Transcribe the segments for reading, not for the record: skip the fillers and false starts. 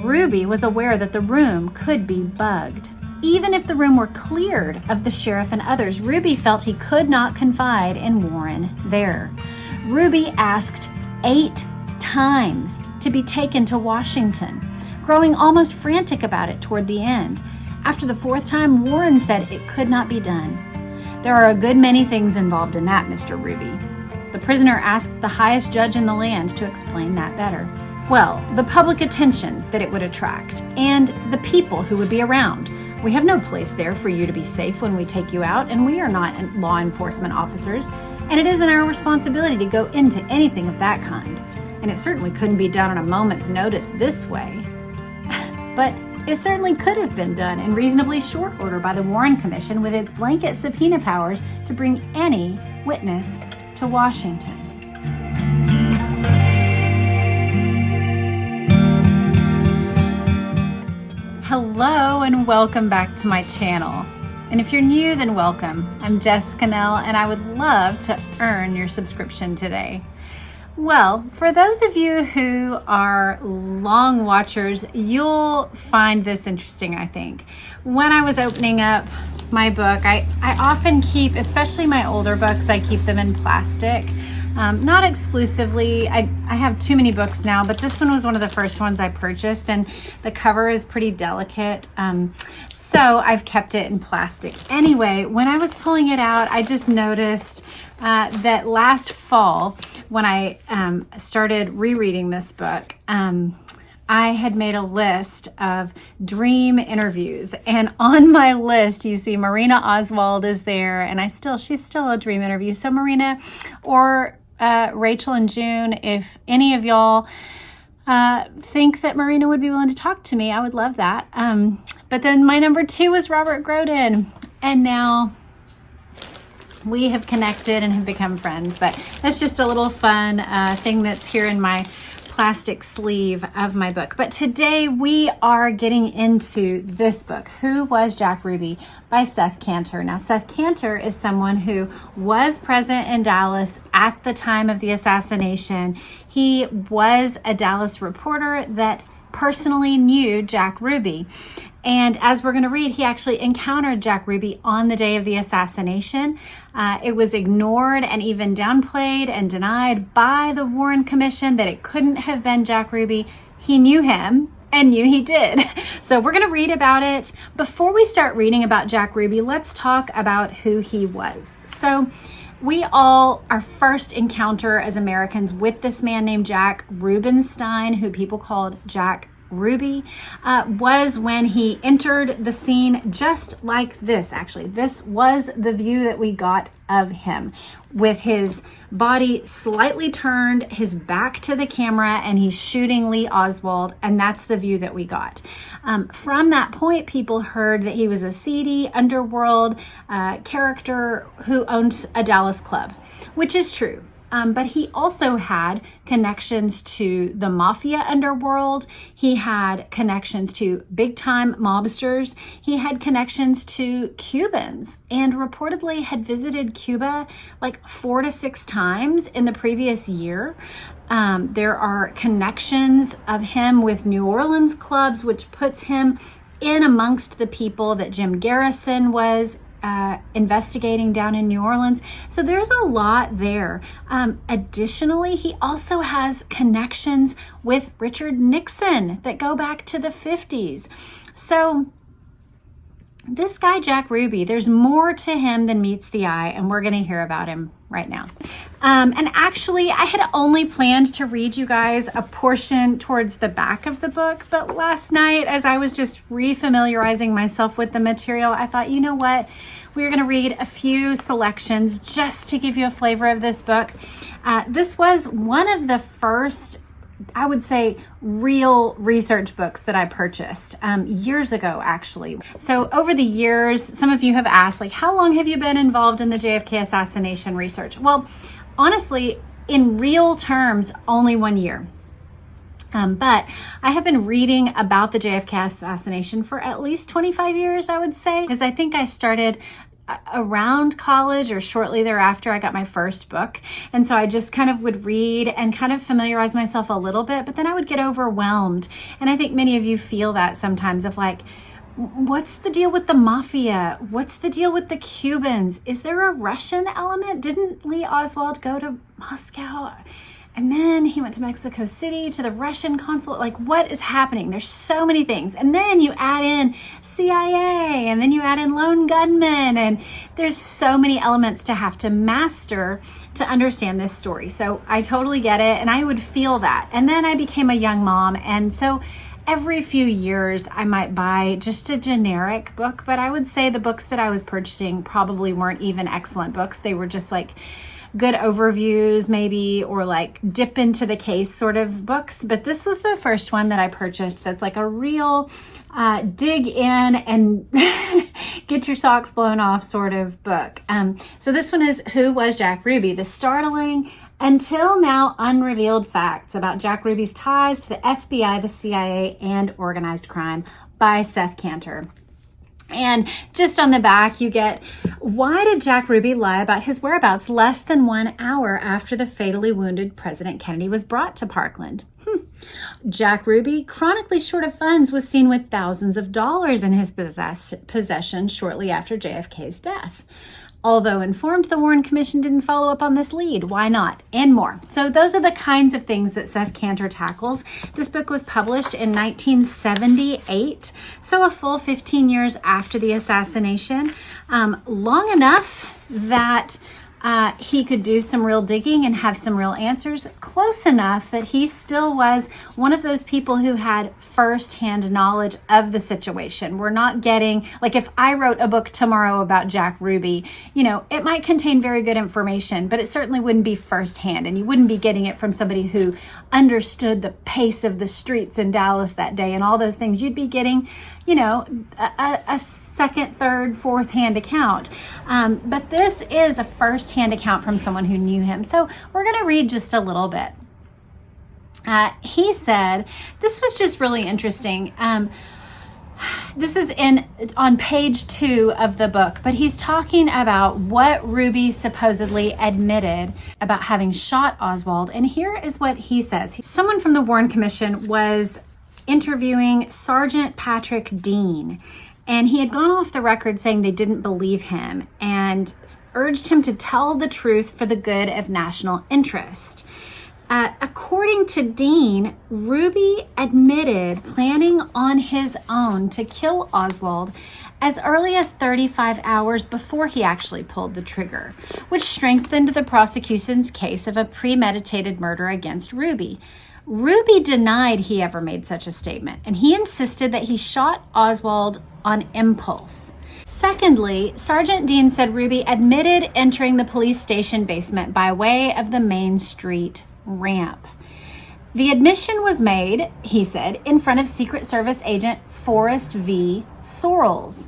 Ruby was aware that the room could be bugged. Even if the room were cleared of the sheriff and others, Ruby felt he could not confide in Warren there. Ruby asked 8 times to be taken to Washington, growing almost frantic about it toward the end. After the 4th time, Warren said it could not be done. There are a good many things involved in that, Mr. Ruby. The prisoner asked the highest judge in the land to explain that better. Well, the public attention that it would attract, and the people who would be around. We have no place there for you to be safe when we take you out, and we are not law enforcement officers, and it isn't our responsibility to go into anything of that kind. And it certainly couldn't be done on a moment's notice this way. But it certainly could have been done in reasonably short order by the Warren Commission with its blanket subpoena powers to bring any witness to Washington. Hello and welcome back to my channel. And if you're new, then welcome. I'm Jess, Connell, and I would love to earn your subscription today. Well, for those of you who are long watchers, you'll find this interesting, I think. When I was opening up my book, I often keep, especially my older books, I keep them in plastic. Not exclusively. I have too many books now, but this one was one of the first ones I purchased, and the cover is pretty delicate. So I've kept it in plastic. Anyway, when I was pulling it out, I just noticed that last fall, when I started rereading this book, I had made a list of dream interviews, and on my list, you see Marina Oswald is there, and she's still a dream interview. So Marina or Rachel and June, if any of y'all think that Marina would be willing to talk to me, I would love that. But then my number 2 was Robert Grodin, and now we have connected and have become friends. But that's just a little fun thing that's here in my plastic sleeve of my book. But today we are getting into this book, Who Was Jack Ruby by Seth Kanter. Now, Seth Kanter is someone who was present in Dallas at the time of the assassination. He was a Dallas reporter that personally knew Jack Ruby. And as we're going to read, he actually encountered Jack Ruby on the day of the assassination. It was ignored and even downplayed and denied by the Warren Commission that it couldn't have been Jack Ruby. He knew him and knew he did. So we're going to read about it. Before we start reading about Jack Ruby, let's talk about who he was. So our first encounter as Americans with this man named Jack Rubenstein, who people called Jack Ruby, was when he entered the scene just like this. Actually, this was the view that we got of him, with his body slightly turned, his back to the camera, and he's shooting Lee Oswald, and that's the view that we got. From that point, people heard that he was a seedy underworld character who owns a Dallas club, which is true. But he also had connections to the mafia underworld. He had connections to big-time mobsters. He had connections to Cubans and reportedly had visited Cuba like 4 to 6 times in the previous year. There are connections of him with New Orleans clubs, which puts him in amongst the people that Jim Garrison was investigating down in New Orleans. So there's a lot there. Additionally, he also has connections with Richard Nixon that go back to the 50s. So this guy, Jack Ruby, there's more to him than meets the eye, and we're going to hear about him right now. And actually, I had only planned to read you guys a portion towards the back of the book, but last night, as I was just refamiliarizing myself with the material, I thought, you know what? We're going to read a few selections just to give you a flavor of this book. This was one of the first, I would say, real research books that I purchased years ago, actually. So over the years, some of you have asked, like, how long have you been involved in the JFK assassination research? Well, honestly, in real terms, only 1 year. But I have been reading about the JFK assassination for at least 25 years, I would say, because I think I started around college or shortly thereafter, I got my first book. And so I just kind of would read and kind of familiarize myself a little bit, but then I would get overwhelmed. And I think many of you feel that sometimes, of like, what's the deal with the mafia? What's the deal with the Cubans? Is there a Russian element? Didn't Lee Oswald go to Moscow? And then he went to Mexico City to the Russian consulate. Like, what is happening? There's so many things. And then you add in CIA, and then you add in lone gunmen, and there's so many elements to have to master to understand this story. So I totally get it, and I would feel that. And then I became a young mom, and so every few years I might buy just a generic book, but I would say the books that I was purchasing probably weren't even excellent books. They were just like good overviews maybe, or like dip into the case sort of books. But this was the first one that I purchased that's like a real dig in and get your socks blown off sort of book. So this one is Who Was Jack Ruby? The startling, until now unrevealed facts about Jack Ruby's ties to the FBI, the CIA, and organized crime, by Seth Cantor. And just on the back, you get, why did Jack Ruby lie about his whereabouts less than 1 hour after the fatally wounded President Kennedy was brought to Parkland? Jack Ruby, chronically short of funds, was seen with thousands of dollars in his possession shortly after JFK's death. Although informed, the Warren Commission didn't follow up on this lead. Why not? And more. So those are the kinds of things that Seth Cantor tackles. This book was published in 1978, so a full 15 years after the assassination. Long enough that he could do some real digging and have some real answers, close enough that he still was one of those people who had firsthand knowledge of the situation. We're not getting, like, if I wrote a book tomorrow about Jack Ruby, you know, it might contain very good information, but it certainly wouldn't be firsthand, and you wouldn't be getting it from somebody who understood the pace of the streets in Dallas that day and all those things. You'd be getting, you know, a second, third, fourth hand account. But this is a first hand account from someone who knew him. So we're going to read just a little bit. He said, this was just really interesting. This is on page 2 of the book, but he's talking about what Ruby supposedly admitted about having shot Oswald. And here is what he says. Someone from the Warren Commission was interviewing Sergeant Patrick Dean, and he had gone off the record saying they didn't believe him and urged him to tell the truth for the good of national interest. According to Dean, Ruby admitted planning on his own to kill Oswald as early as 35 hours before he actually pulled the trigger, which strengthened the prosecution's case of a premeditated murder against Ruby. Ruby denied he ever made such a statement, and he insisted that he shot Oswald on impulse. Secondly, Sergeant Dean said Ruby admitted entering the police station basement by way of the Main Street ramp. The admission was made, he said, in front of Secret Service agent Forrest V. Sorrells.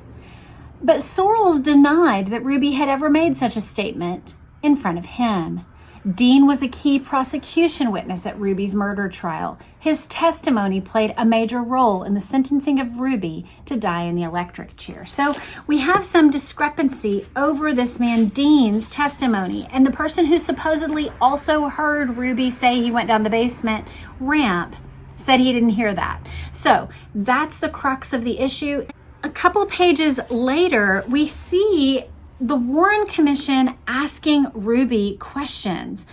But Sorrells denied that Ruby had ever made such a statement in front of him. Dean was a key prosecution witness at Ruby's murder trial. His testimony played a major role in the sentencing of Ruby to die in the electric chair. So we have some discrepancy over this man Dean's testimony, and the person who supposedly also heard Ruby say he went down the basement ramp said he didn't hear that. So that's the crux of the issue. A couple pages later, we see the Warren Commission asking Ruby questions,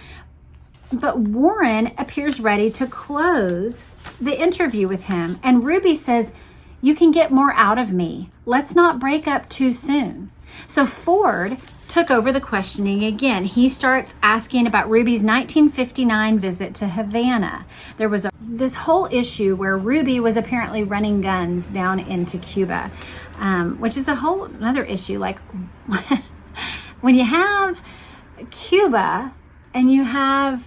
but Warren appears ready to close the interview with him. And Ruby says, "You can get more out of me. Let's not break up too soon." So Ford took over the questioning again. He starts asking about Ruby's 1959 visit to Havana. There was this whole issue where Ruby was apparently running guns down into Cuba, which is a whole another issue. Like, when you have Cuba and you have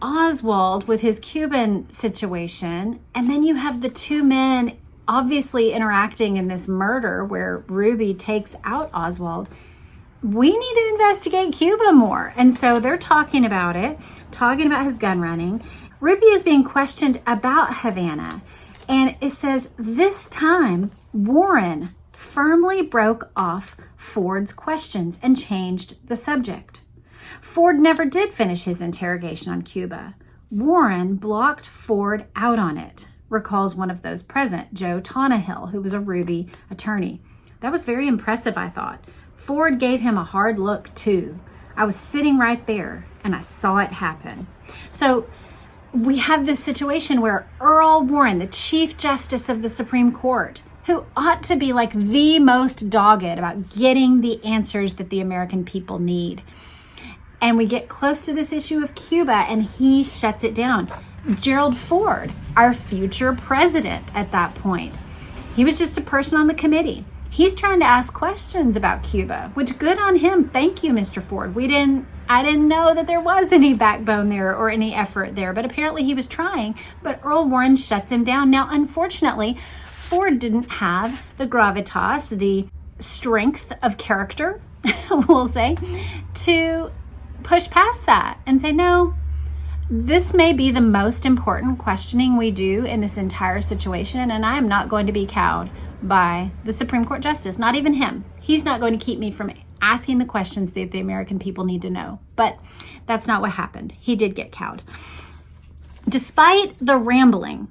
Oswald with his Cuban situation, and then you have the two men obviously interacting in this murder where Ruby takes out Oswald, we need to investigate Cuba more. And so they're talking about it, talking about his gun running. Ruby is being questioned about Havana, and it says this time Warren firmly broke off Ford's questions and changed the subject. Ford never did finish his interrogation on Cuba. Warren blocked Ford out on it, recalls one of those present, Joe Tonnahill, who was a Ruby attorney. That was very impressive, I thought. Ford gave him a hard look, too. I was sitting right there, and I saw it happen. So we have this situation where Earl Warren, the Chief Justice of the Supreme Court, who ought to be like the most dogged about getting the answers that the American people need. And we get close to this issue of Cuba, and he shuts it down. Gerald Ford, our future president at that point, he was just a person on the committee. He's trying to ask questions about Cuba, which good on him. Thank you, Mr. Ford. I didn't know that there was any backbone there or any effort there, but apparently he was trying. But Earl Warren shuts him down. Now, unfortunately, Ford didn't have the gravitas, the strength of character, we'll say, to push past that and say, no, this may be the most important questioning we do in this entire situation, and I am not going to be cowed by the Supreme Court Justice, not even him. He's not going to keep me from asking the questions that the American people need to know. But that's not what happened. He did get cowed. Despite the rambling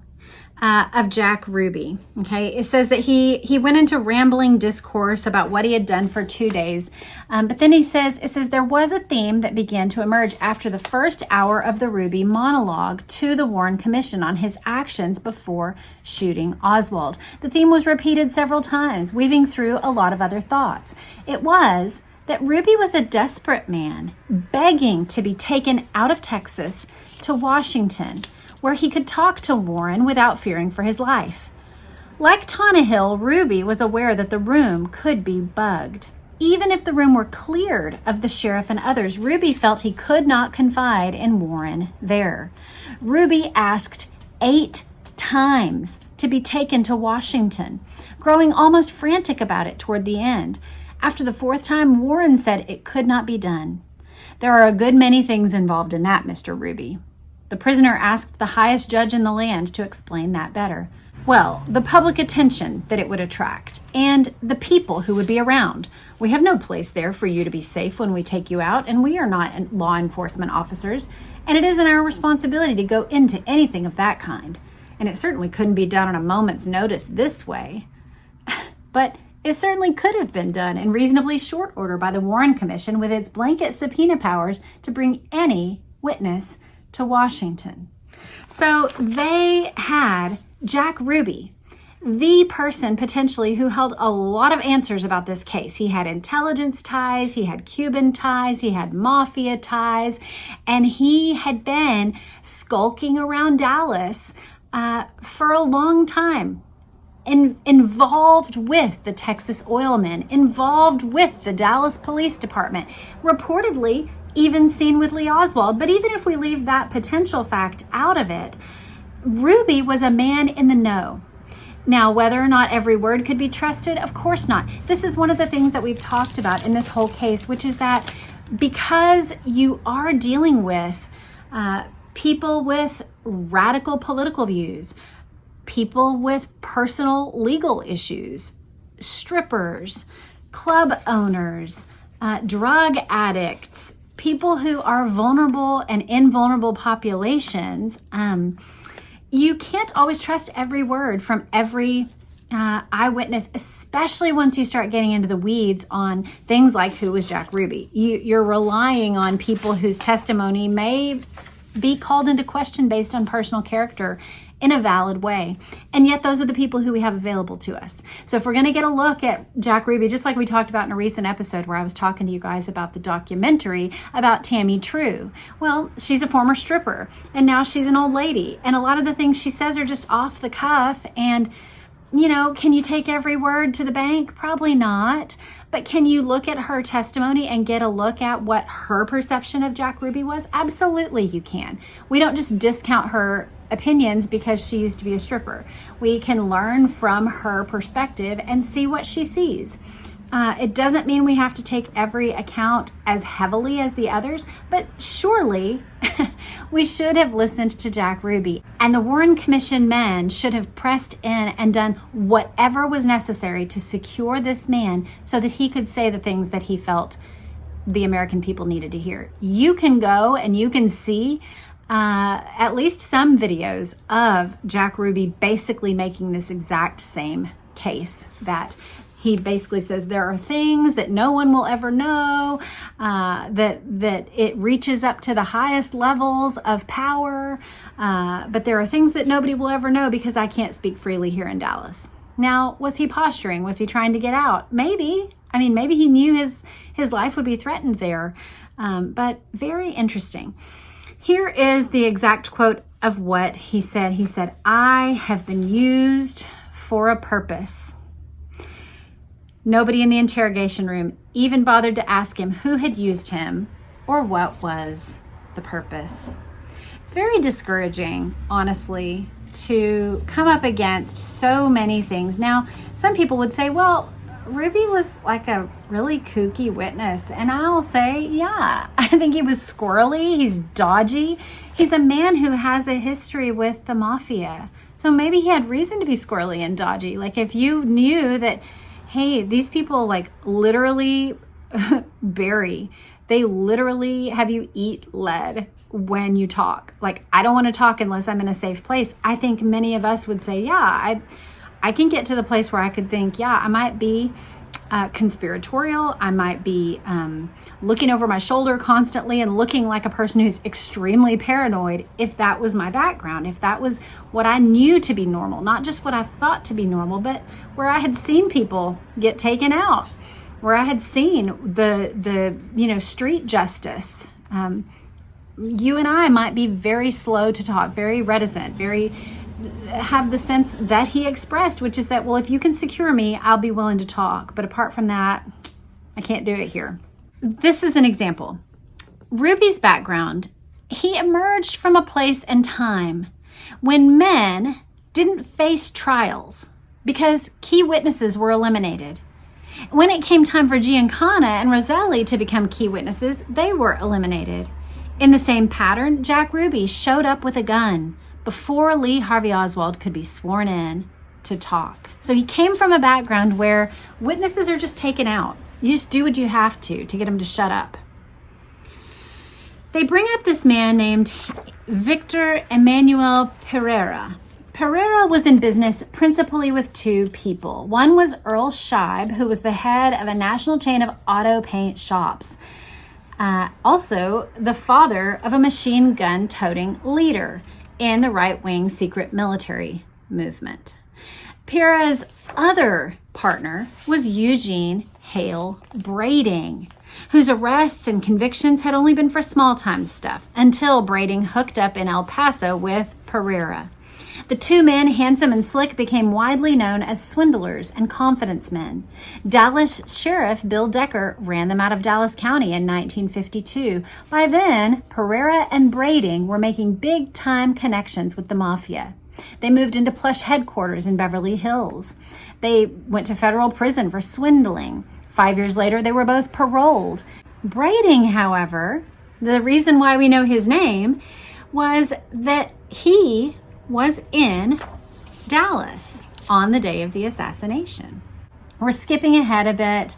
of Jack Ruby, okay, it says that he went into rambling discourse about what he had done for 2 days. But then it says there was a theme that began to emerge after the first hour of the Ruby monologue to the Warren Commission on his actions before shooting Oswald. The theme was repeated several times, weaving through a lot of other thoughts. It was that Ruby was a desperate man, begging to be taken out of Texas to Washington, where he could talk to Warren without fearing for his life. Like Tonnahill, Ruby was aware that the room could be bugged. Even if the room were cleared of the sheriff and others, Ruby felt he could not confide in Warren there. Ruby asked 8 times to be taken to Washington, growing almost frantic about it toward the end. After the 4th time, Warren said it could not be done. There are a good many things involved in that, Mr. Ruby. The prisoner asked the highest judge in the land to explain that better. Well, the public attention that it would attract and the people who would be around. We have no place there for you to be safe when we take you out, and we are not law enforcement officers, and it isn't our responsibility to go into anything of that kind. And it certainly couldn't be done on a moment's notice this way. But it certainly could have been done in reasonably short order by the Warren Commission with its blanket subpoena powers to bring any witness to Washington. So they had Jack Ruby, the person potentially who held a lot of answers about this case. He had intelligence ties, he had Cuban ties, he had mafia ties, and he had been skulking around Dallas for a long time. Involved with the Texas oilmen, involved with the Dallas Police Department, reportedly even seen with Lee Oswald. But even if we leave that potential fact out of it, Ruby was a man in the know. Now, whether or not every word could be trusted, of course not. This is one of the things that we've talked about in this whole case, which is that because you are dealing with people with radical political views, people with personal legal issues, strippers, club owners, drug addicts, people who are vulnerable and invulnerable populations, you can't always trust every word from every eyewitness, especially once you start getting into the weeds on things like who was Jack Ruby. You're relying on people whose testimony may be called into question based on personal character in a valid way. And yet those are the people who we have available to us. So if we're going to get a look at Jack Ruby, just like we talked about in a recent episode where I was talking to you guys about the documentary about Tammy True. Well, she's a former stripper and now she's an old lady. And a lot of the things she says are just off the cuff. And, you know, can you take every word to the bank? Probably not. But can you look at her testimony and get a look at what her perception of Jack Ruby was? Absolutely you can. We don't just discount her opinions because she used to be a stripper. We can learn from her perspective and see what she sees. It doesn't mean we have to take every account as heavily as the others, but surely we should have listened to Jack Ruby, and the Warren Commission men should have pressed in and done whatever was necessary to secure this man so that he could say the things that he felt the American people needed to hear. You can go and you can see at least some videos of Jack Ruby basically making this exact same case, that he basically says there are things that no one will ever know, that it reaches up to the highest levels of power, but there are things that nobody will ever know because I can't speak freely here in Dallas. Now, was he posturing? Was he trying to get out? Maybe. I mean, maybe he knew his life would be threatened there, but very interesting. Here is the exact quote of what he said. He said, "I have been used for a purpose." Nobody in the interrogation room even bothered to ask him who had used him or what was the purpose. It's very discouraging, honestly, to come up against so many things. Now, some people would say, well, Ruby was like a really kooky witness. And I'll say, yeah, I think he was squirrely. He's dodgy. He's a man who has a history with the mafia. So maybe he had reason to be squirrely and dodgy. Like if you knew that, hey, these people like literally they literally have you eat lead when you talk. Like, I don't want to talk unless I'm in a safe place. I think many of us would say, yeah, I can get to the place where I could think, yeah, I might be conspiratorial. I might be looking over my shoulder constantly and looking like a person who's extremely paranoid if that was my background, if that was what I knew to be normal, not just what I thought to be normal, but where I had seen people get taken out, where I had seen the street justice. You and I might be very slow to talk, very reticent, have the sense that he expressed, which is that, well, if you can secure me, I'll be willing to talk. But apart from that, I can't do it here. This is an example. Ruby's background, he emerged from a place and time when men didn't face trials because key witnesses were eliminated. When it came time for Giancana and Roselli to become key witnesses, they were eliminated. In the same pattern, Jack Ruby showed up with a gun before Lee Harvey Oswald could be sworn in to talk. So he came from a background where witnesses are just taken out. You just do what you have to get them to shut up. They bring up this man named Victor Emmanuel Pereira. Pereira was in business principally with two people. One was Earl Scheib, who was the head of a national chain of auto paint shops. Also, the father of a machine gun toting leader in the right-wing secret military movement. Pereira's other partner was Eugene Hale Brading, whose arrests and convictions had only been for small-time stuff until Brading hooked up in El Paso with Pereira. The two men, handsome and slick, became widely known as swindlers and confidence men. Dallas Sheriff Bill Decker ran them out of Dallas County in 1952. By then, Pereira and Brading were making big-time connections with the mafia. They moved into plush headquarters in Beverly Hills. They went to federal prison for swindling. 5 years later, they were both paroled. Brading, however, the reason why we know his name was that he was in Dallas on the day of the assassination. We're skipping ahead a bit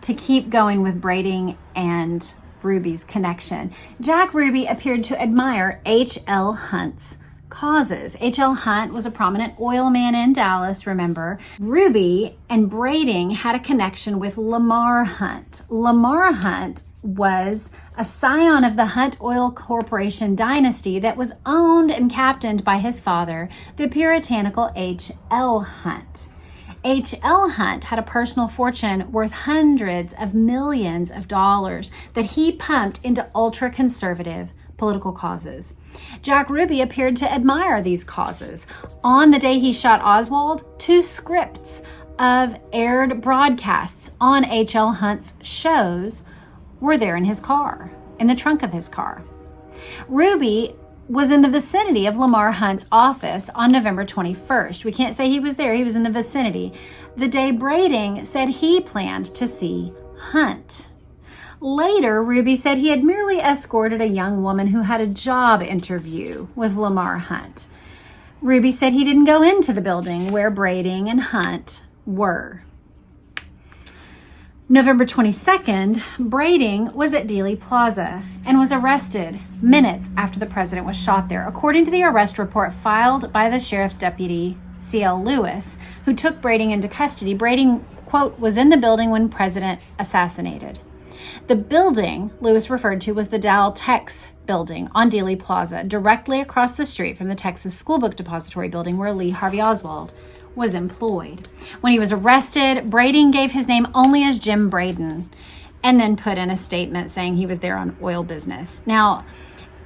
to keep going with Brading and Ruby's connection. Jack Ruby appeared to admire H.L. Hunt's causes. H.L. Hunt was a prominent oil man in Dallas, remember. Ruby and Brading had a connection with Lamar Hunt. Lamar Hunt was a scion of the Hunt Oil Corporation dynasty that was owned and captained by his father, the puritanical H.L. Hunt. H.L. Hunt had a personal fortune worth hundreds of millions of dollars that he pumped into ultra-conservative political causes. Jack Ruby appeared to admire these causes. On the day he shot Oswald, 2 scripts of aired broadcasts on H.L. Hunt's shows were there in his car, in the trunk of his car. Ruby was in the vicinity of Lamar Hunt's office on November 21st. We can't say he was there. He was in the vicinity. The day Brading said he planned to see Hunt. Later, Ruby said he had merely escorted a young woman who had a job interview with Lamar Hunt. Ruby said he didn't go into the building where Brading and Hunt were. November 22nd, Brading was at Dealey Plaza and was arrested minutes after the president was shot there. According to the arrest report filed by the sheriff's deputy, C.L. Lewis, who took Brading into custody, Brading, quote, was in the building when president assassinated. The building Lewis referred to was the Dow Tex building on Dealey Plaza, directly across the street from the Texas School Book Depository building where Lee Harvey Oswald was employed. When he was arrested, Brading gave his name only as Jim Braden and then put in a statement saying he was there on oil business. Now,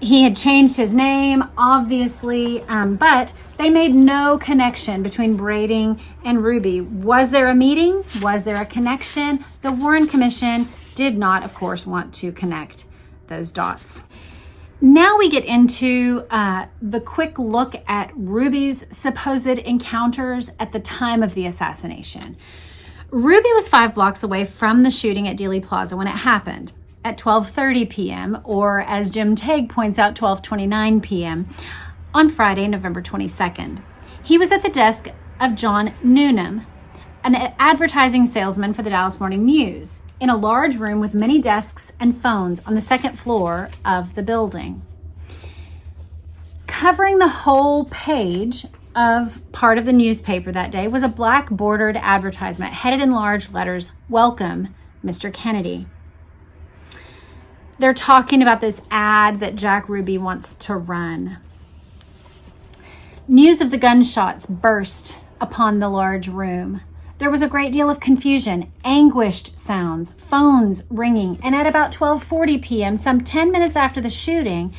he had changed his name, obviously, but they made no connection between Brading and Ruby. Was there a meeting? Was there a connection? The Warren Commission did not, of course, want to connect those dots. Now we get into the quick look at Ruby's supposed encounters at the time of the assassination. Ruby was 5 blocks away from the shooting at Dealey Plaza when it happened at 12:30 p.m. or, as Jim Tague points out, 12:29 p.m. on Friday, November 22nd. He was at the desk of John Newnham, an advertising salesman for the Dallas Morning News, in a large room with many desks and phones on the second floor of the building. Covering the whole page of part of the newspaper that day was a black bordered advertisement headed in large letters, "Welcome, Mr. Kennedy." They're talking about this ad that Jack Ruby wants to run. News of the gunshots burst upon the large room. There was a great deal of confusion, anguished sounds, phones ringing, and at about 12:40 p.m., some 10 minutes after the shooting,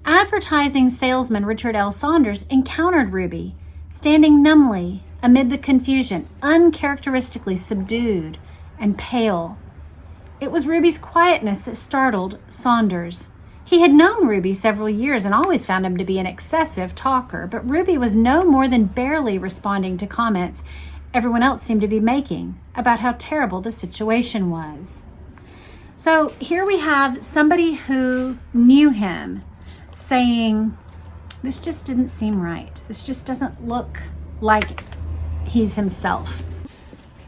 advertising salesman Richard L. Saunders encountered Ruby, standing numbly amid the confusion, uncharacteristically subdued and pale. It was Ruby's quietness that startled Saunders. He had known Ruby several years and always found him to be an excessive talker, but Ruby was no more than barely responding to comments everyone else seemed to be making about how terrible the situation was. So here we have somebody who knew him saying, this just didn't seem right. This just doesn't look like he's himself.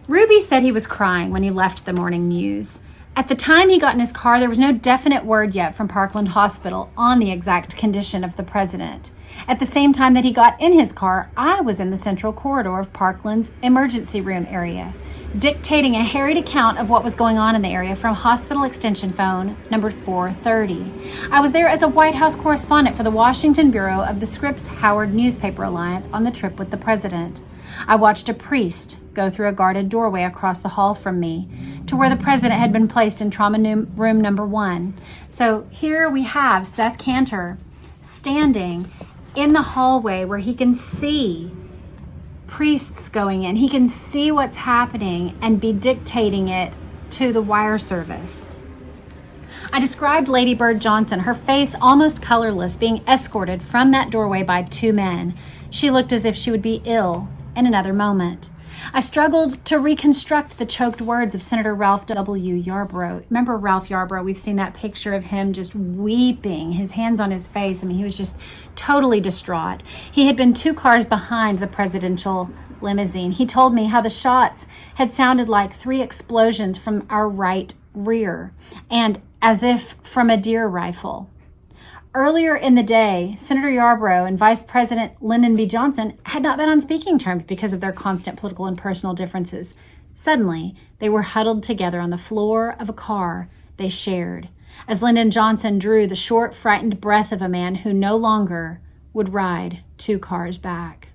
Ruby said he was crying when he left the morning news. At the time he got in his car, there was no definite word yet from Parkland Hospital on the exact condition of the president. At the same time that he got in his car, I was in the central corridor of Parkland's emergency room area, dictating a harried account of what was going on in the area from hospital extension phone number 430. I was there as a White House correspondent for the Washington Bureau of the Scripps-Howard Newspaper Alliance on the trip with the president. I watched a priest go through a guarded doorway across the hall from me to where the president had been placed in trauma room number 1. So here we have Seth Cantor standing in the hallway where he can see priests going in. He can see what's happening and be dictating it to the wire service. I described Lady Bird Johnson, her face almost colorless, being escorted from that doorway by 2 men. She looked as if she would be ill in another moment. I struggled to reconstruct the choked words of Senator Ralph W. Yarborough. Remember Ralph Yarborough? We've seen that picture of him just weeping, his hands on his face. I mean, he was just totally distraught. He had been 2 cars behind the presidential limousine. He told me how the shots had sounded like 3 explosions from our right rear, and as if from a deer rifle. Earlier in the day, Senator Yarborough and Vice President Lyndon B. Johnson had not been on speaking terms because of their constant political and personal differences. Suddenly, they were huddled together on the floor of a car they shared, as Lyndon Johnson drew the short, frightened breath of a man who no longer would ride 2 cars back.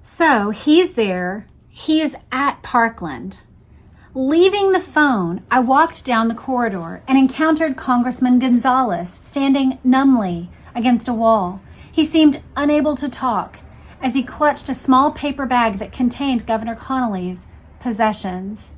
So he's there. He is at Parkland. Leaving the phone, I walked down the corridor and encountered Congressman Gonzalez standing numbly against a wall. He seemed unable to talk as he clutched a small paper bag that contained Governor Connolly's possessions.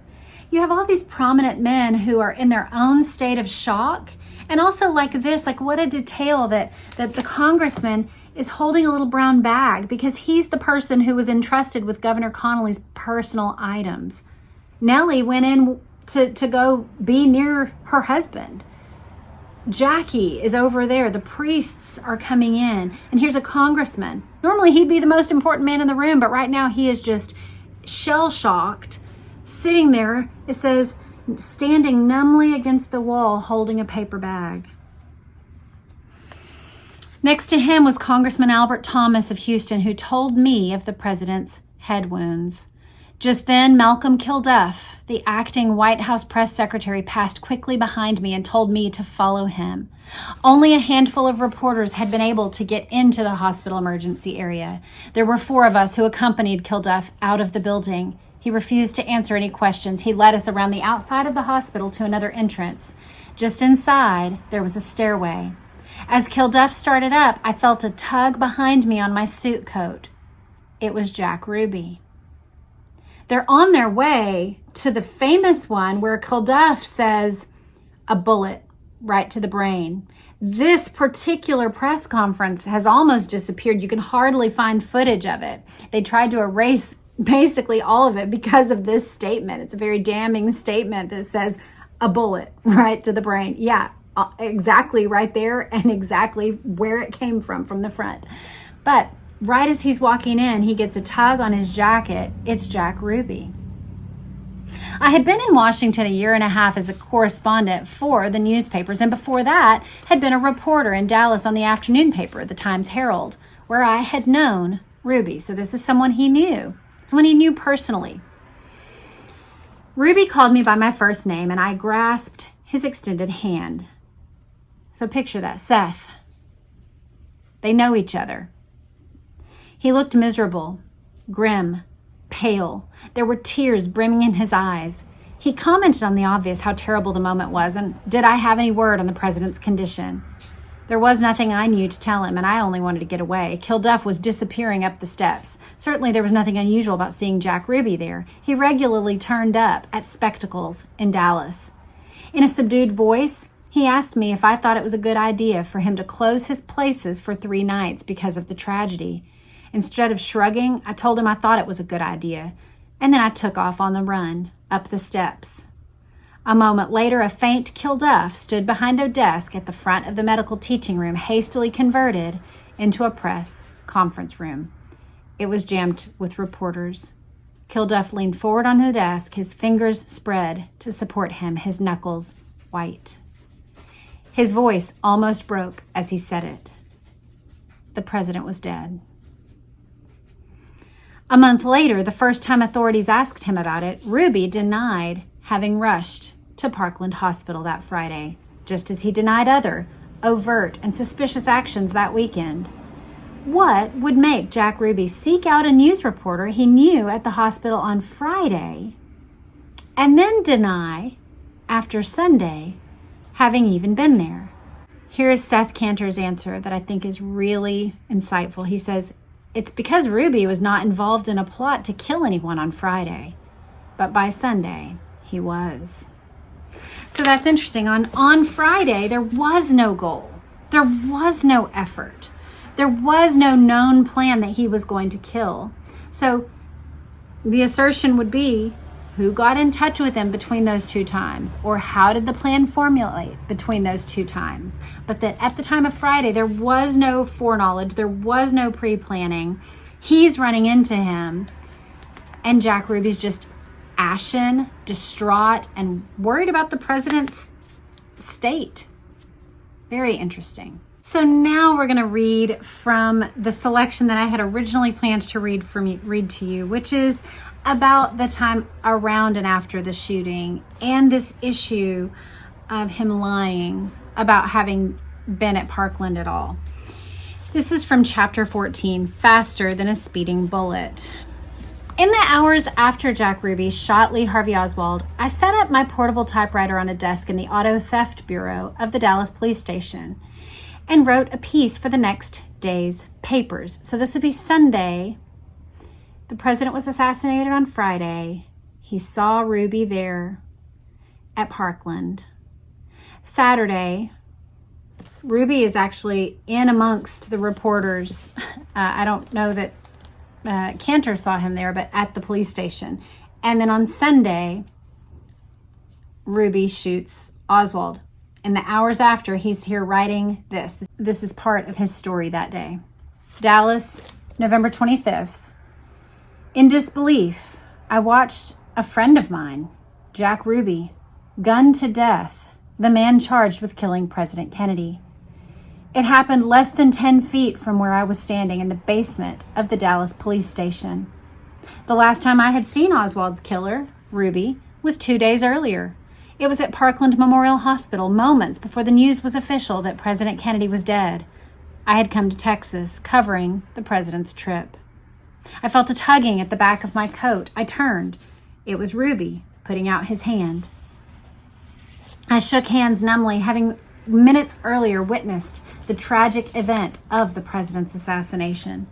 You have all these prominent men who are in their own state of shock, and also like this, like what a detail that the congressman is holding a little brown bag because he's the person who was entrusted with Governor Connolly's personal items. Nellie went in to go be near her husband. Jackie is over there. The priests are coming in. And here's a congressman. Normally he'd be the most important man in the room, but right now he is just shell-shocked, sitting there. It says, standing numbly against the wall, holding a paper bag. Next to him was Congressman Albert Thomas of Houston, who told me of the president's head wounds. Just then, Malcolm Kilduff, the acting White House press secretary, passed quickly behind me and told me to follow him. Only a handful of reporters had been able to get into the hospital emergency area. There were 4 of us who accompanied Kilduff out of the building. He refused to answer any questions. He led us around the outside of the hospital to another entrance. Just inside, there was a stairway. As Kilduff started up, I felt a tug behind me on my suit coat. It was Jack Ruby. They're on their way to the famous one where Kilduff says, a bullet right to the brain. This particular press conference has almost disappeared. You can hardly find footage of it. They tried to erase basically all of it because of this statement. It's a very damning statement that says a bullet right to the brain. Yeah, exactly right there and exactly where it came from the front. But right as he's walking in, he gets a tug on his jacket. It's Jack Ruby. I had been in Washington a year and a half as a correspondent for the newspapers, and before that had been a reporter in Dallas on the afternoon paper, the Times-Herald, where I had known Ruby. So this is someone he knew personally. Ruby called me by my first name, and I grasped his extended hand. So picture that, Seth. They know each other. He looked miserable, grim, pale. There were tears brimming in his eyes. He commented on the obvious, how terrible the moment was, and did I have any word on the president's condition? There was nothing I knew to tell him, and I only wanted to get away. Kilduff was disappearing up the steps. Certainly there was nothing unusual about seeing Jack Ruby there. He regularly turned up at spectacles in Dallas. In a subdued voice, he asked me if I thought it was a good idea for him to close his places for 3 nights because of the tragedy. Instead of shrugging, I told him I thought it was a good idea, and then I took off on the run, up the steps. A moment later, a faint Kilduff stood behind a desk at the front of the medical teaching room, hastily converted into a press conference room. It was jammed with reporters. Kilduff leaned forward on the desk, his fingers spread to support him, his knuckles white. His voice almost broke as he said it. The president was dead. A month later, the first time authorities asked him about it, Ruby denied having rushed to Parkland Hospital that Friday, just as he denied other overt and suspicious actions that weekend. What would make Jack Ruby seek out a news reporter he knew at the hospital on Friday and then deny, after Sunday, having even been there? Here is Seth Cantor's answer that I think is really insightful. He says, it's because Ruby was not involved in a plot to kill anyone on Friday, but by Sunday, he was. So that's interesting. On Friday, there was no goal. There was no effort. There was no known plan that he was going to kill. So the assertion would be, who got in touch with him between those 2 times? Or how did the plan formulate between those 2 times? But that at the time of Friday, there was no foreknowledge. There was no pre-planning. He's running into him. And Jack Ruby's just ashen, distraught, and worried about the president's state. Very interesting. So now we're going to read from the selection that I had originally planned to read to you, which is about the time around and after the shooting and this issue of him lying about having been at Parkland at all. This is from chapter 14, Faster Than a Speeding Bullet. In the hours after Jack Ruby shot Lee Harvey Oswald, I set up my portable typewriter on a desk in the Auto Theft Bureau of the Dallas Police Station and wrote a piece for the next day's papers. So this would be Sunday. The president was assassinated on Friday. He saw Ruby there at Parkland. Saturday, Ruby is actually in amongst the reporters. I don't know that Cantor saw him there, but at the police station. And then on Sunday, Ruby shoots Oswald. In the hours after, he's here writing this. This is part of his story that day. Dallas, November 25th. In disbelief, I watched a friend of mine, Jack Ruby, gunned to death, the man charged with killing President Kennedy. It happened less than 10 feet from where I was standing in the basement of the Dallas police station. The last time I had seen Oswald's killer, Ruby, was 2 days earlier. It was at Parkland Memorial Hospital, moments before the news was official that President Kennedy was dead. I had come to Texas, covering the president's trip. I felt a tugging at the back of my coat. I turned. It was Ruby, putting out his hand. I shook hands numbly, having minutes earlier witnessed the tragic event of the president's assassination.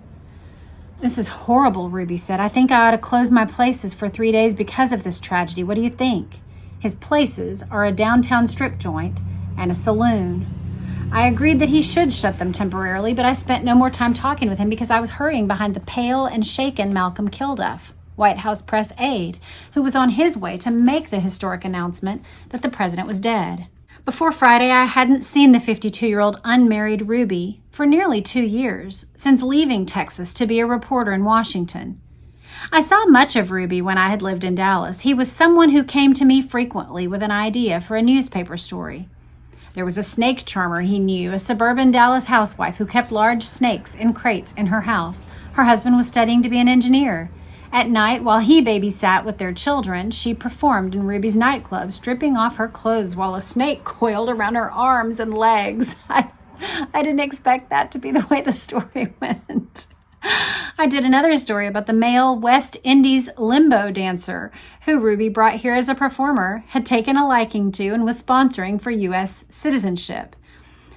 This is horrible, Ruby said. I think I ought to close my places for 3 days because of this tragedy. What do you think? His places are a downtown strip joint and a saloon. I agreed that he should shut them temporarily, but I spent no more time talking with him because I was hurrying behind the pale and shaken Malcolm Kilduff, White House press aide, who was on his way to make the historic announcement that the president was dead. Before Friday, I hadn't seen the 52-year-old unmarried Ruby for nearly 2 years, since leaving Texas to be a reporter in Washington. I saw much of Ruby when I had lived in Dallas. He was someone who came to me frequently with an idea for a newspaper story. There was a snake charmer he knew, a suburban Dallas housewife who kept large snakes in crates in her house. Her husband was studying to be an engineer. At night, while he babysat with their children, she performed in Ruby's nightclub, stripping off her clothes while a snake coiled around her arms and legs. I didn't expect that to be the way the story went. I did another story about the male West Indies limbo dancer who Ruby brought here as a performer, had taken a liking to, and was sponsoring for U.S. citizenship.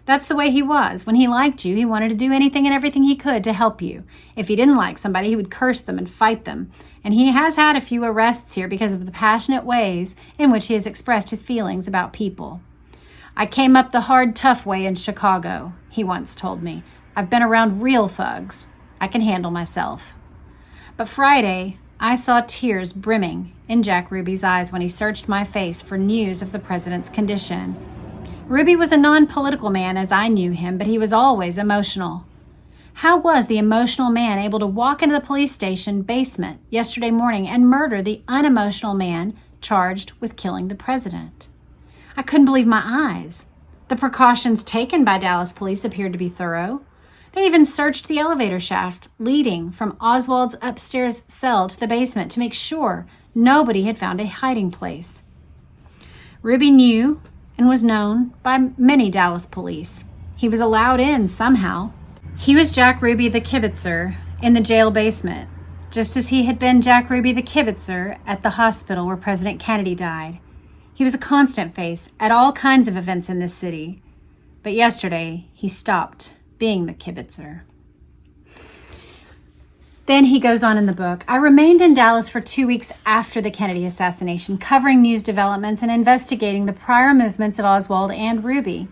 That's the way he was. When he liked you, he wanted to do anything and everything he could to help you. If he didn't like somebody, he would curse them and fight them. And he has had a few arrests here because of the passionate ways in which he has expressed his feelings about people. I came up the hard, tough way in Chicago, he once told me. I've been around real thugs. I can handle myself. But Friday, I saw tears brimming in Jack Ruby's eyes when he searched my face for news of the president's condition. Ruby was a non-political man as I knew him, but he was always emotional. How was the emotional man able to walk into the police station basement yesterday morning and murder the unemotional man charged with killing the president? I couldn't believe my eyes. The precautions taken by Dallas police appeared to be thorough. They even searched the elevator shaft leading from Oswald's upstairs cell to the basement to make sure nobody had found a hiding place. Ruby knew and was known by many Dallas police. He was allowed in somehow. He was Jack Ruby the Kibitzer in the jail basement, just as he had been Jack Ruby the Kibitzer at the hospital where President Kennedy died. He was a constant face at all kinds of events in this city. But yesterday, he stopped being the Kibitzer. Then he goes on in the book, I remained in Dallas for 2 weeks after the Kennedy assassination, covering news developments and investigating the prior movements of Oswald and Ruby.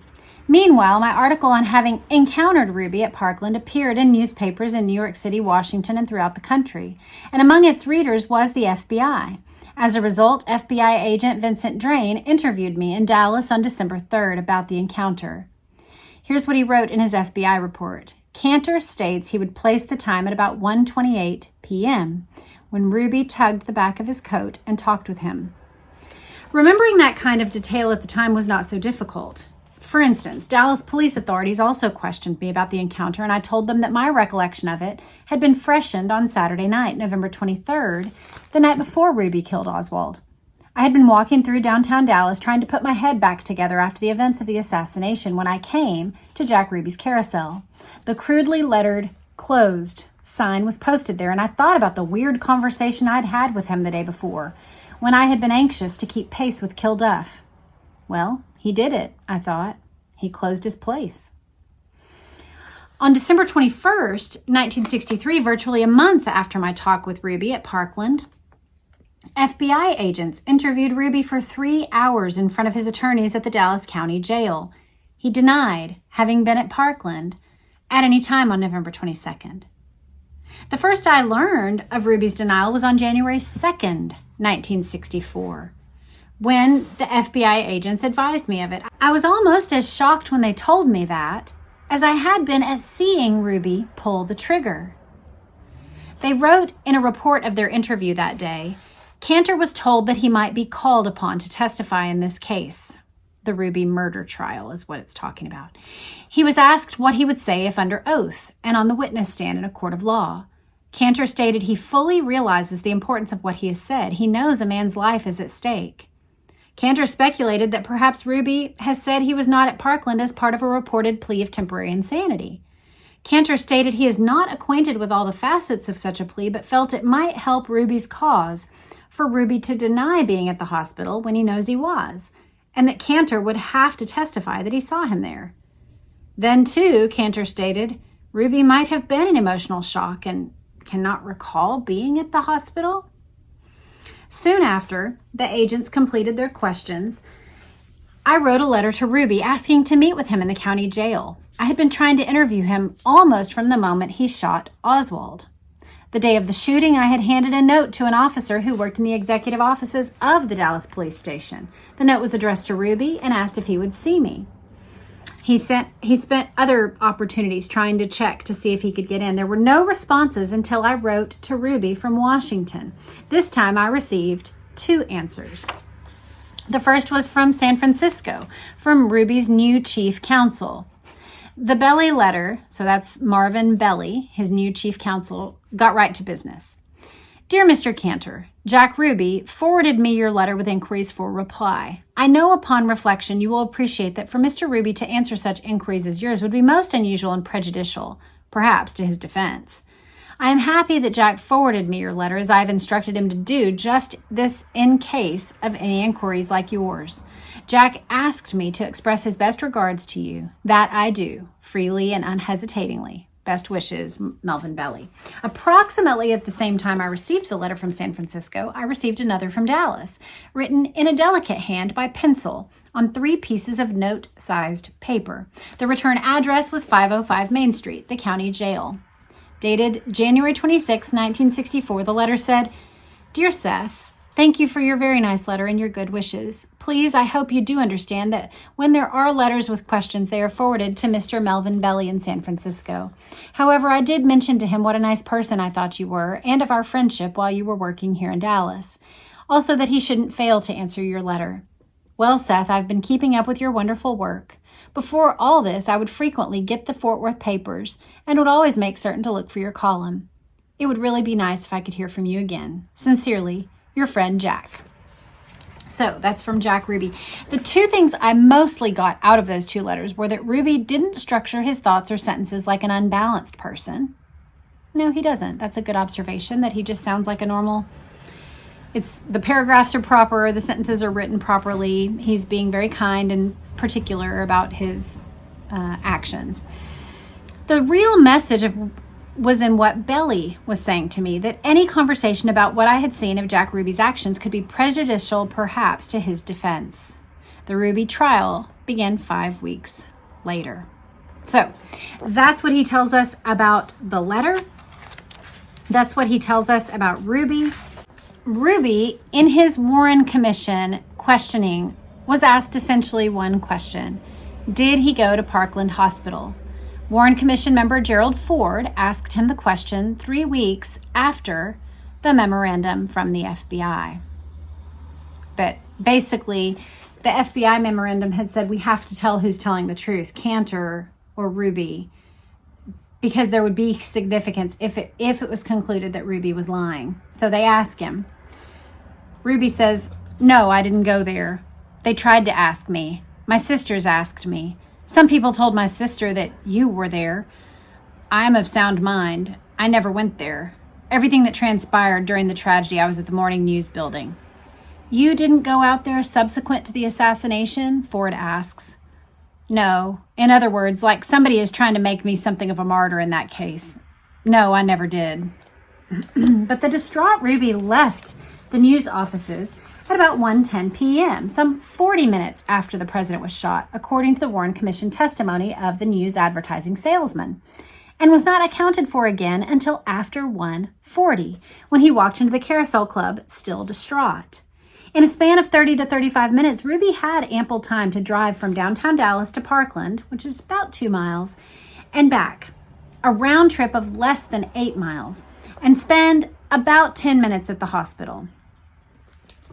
Meanwhile, my article on having encountered Ruby at Parkland appeared in newspapers in New York City, Washington, and throughout the country. And among its readers was the FBI. As a result, FBI agent Vincent Drain interviewed me in Dallas on December 3rd about the encounter. Here's what he wrote in his FBI report. Cantor states he would place the time at about 1:28 p.m. when Ruby tugged the back of his coat and talked with him. Remembering that kind of detail at the time was not so difficult. For instance, Dallas police authorities also questioned me about the encounter, and I told them that my recollection of it had been freshened on Saturday night, November 23rd, the night before Ruby killed Oswald. I had been walking through downtown Dallas trying to put my head back together after the events of the assassination when I came to Jack Ruby's carousel. The crudely lettered "closed" sign was posted there, and I thought about the weird conversation I'd had with him the day before, when I had been anxious to keep pace with Kilduff. Well, he did it, I thought. He closed his place. On December 21st, 1963, virtually a month after my talk with Ruby at Parkland, FBI agents interviewed Ruby for 3 hours in front of his attorneys at the Dallas County Jail. He denied having been at Parkland at any time on November 22nd. The first I learned of Ruby's denial was on January 2nd, 1964, when the FBI agents advised me of it. I was almost as shocked when they told me that as I had been at seeing Ruby pull the trigger. They wrote in a report of their interview that day, Cantor was told that he might be called upon to testify in this case. The Ruby murder trial is what it's talking about. He was asked what he would say if under oath and on the witness stand in a court of law. Cantor stated he fully realizes the importance of what he has said. He knows a man's life is at stake. Cantor speculated that perhaps Ruby has said he was not at Parkland as part of a reported plea of temporary insanity. Cantor stated he is not acquainted with all the facets of such a plea, but felt it might help Ruby's cause for Ruby to deny being at the hospital when he knows he was, and that Cantor would have to testify that he saw him there. Then, too, Cantor stated, Ruby might have been in emotional shock and cannot recall being at the hospital. Soon after the agents completed their questions, I wrote a letter to Ruby asking to meet with him in the county jail. I had been trying to interview him almost from the moment he shot Oswald. The day of the shooting, I had handed a note to an officer who worked in the executive offices of the Dallas police station. The note was addressed to Ruby and asked if he would see me. He spent other opportunities trying to check to see if he could get in. There were no responses until I wrote to Ruby from Washington. This time I received 2 answers. The first was from San Francisco, from Ruby's new chief counsel. The Belly letter, so that's Marvin Belly, his new chief counsel, got right to business. Dear Mr. Cantor, Jack Ruby forwarded me your letter with inquiries for reply. I know upon reflection you will appreciate that for Mr. Ruby to answer such inquiries as yours would be most unusual and prejudicial, perhaps to his defense. I am happy that Jack forwarded me your letter as I have instructed him to do just this in case of any inquiries like yours. Jack asked me to express his best regards to you. That I do, freely and unhesitatingly. Best wishes, Melvin Belly. Approximately at the same time I received the letter from San Francisco, I received another from Dallas, written in a delicate hand by pencil on 3 pieces of note-sized paper. The return address was 505 Main Street, the county jail. Dated January 26, 1964, the letter said, Dear Seth, thank you for your very nice letter and your good wishes. Please, I hope you do understand that when there are letters with questions, they are forwarded to Mr. Melvin Belly in San Francisco. However, I did mention to him what a nice person I thought you were and of our friendship while you were working here in Dallas. Also that he shouldn't fail to answer your letter. Well, Seth, I've been keeping up with your wonderful work. Before all this, I would frequently get the Fort Worth papers and would always make certain to look for your column. It would really be nice if I could hear from you again. Sincerely, your friend Jack. So that's from Jack Ruby. The 2 things I mostly got out of those 2 letters were that Ruby didn't structure his thoughts or sentences like an unbalanced person. No, he doesn't. That's a good observation, that he just sounds like a normal. The paragraphs are proper, the sentences are written properly. He's being very kind and particular about his actions. The real message was in what Belly was saying to me, that any conversation about what I had seen of Jack Ruby's actions could be prejudicial perhaps to his defense. The Ruby trial began 5 weeks later. So that's what he tells us about the letter. That's what he tells us about Ruby. Ruby, in his Warren Commission questioning, was asked essentially one question. Did he go to Parkland Hospital? Warren Commission member Gerald Ford asked him the question 3 weeks after the memorandum from the FBI. That basically the FBI memorandum had said we have to tell who's telling the truth, Cantor or Ruby, because there would be significance if it was concluded that Ruby was lying. So they ask him. Ruby says, no, I didn't go there. They tried to ask me. My sisters asked me. Some people told my sister that you were there. I'm of sound mind. I never went there. Everything that transpired during the tragedy, I was at the Morning News building. You didn't go out there subsequent to the assassination? Ford asks. No. In other words, like somebody is trying to make me something of a martyr in that case. No, I never did. But the distraught Ruby left the news offices at about 1:10 p.m., some 40 minutes after the president was shot, according to the Warren Commission testimony of the news advertising salesman, and was not accounted for again until after 1:40, when he walked into the Carousel Club, still distraught. In a span of 30 to 35 minutes, Ruby had ample time to drive from downtown Dallas to Parkland, which is about 2 miles, and back, a round trip of less than 8 miles, and spend about 10 minutes at the hospital.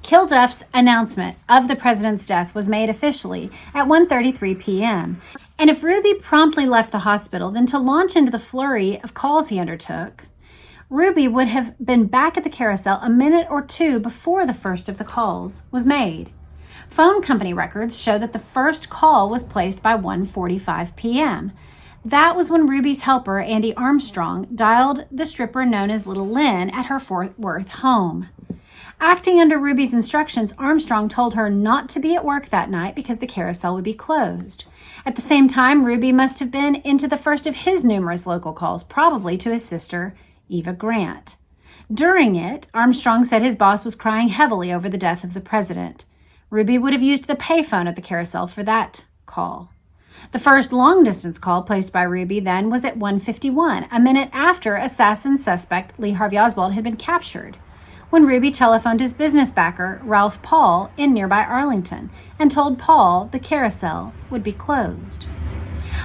Kilduff's announcement of the president's death was made officially at 1:33 p.m. And if Ruby promptly left the hospital, then to launch into the flurry of calls he undertook, Ruby would have been back at the Carousel a minute or two before the first of the calls was made. Phone company records show that the first call was placed by 1:45 p.m. That was when Ruby's helper, Andy Armstrong, dialed the stripper known as Little Lynn at her Fort Worth home. Acting under Ruby's instructions, Armstrong told her not to be at work that night because the Carousel would be closed. At the same time, Ruby must have been into the first of his numerous local calls, probably to his sister, Eva Grant. During it, Armstrong said his boss was crying heavily over the death of the president. Ruby would have used the payphone at the Carousel for that call. The first long-distance call placed by Ruby then was at 1:51, a minute after assassin suspect Lee Harvey Oswald had been captured, when Ruby telephoned his business backer, Ralph Paul, in nearby Arlington, and told Paul the Carousel would be closed.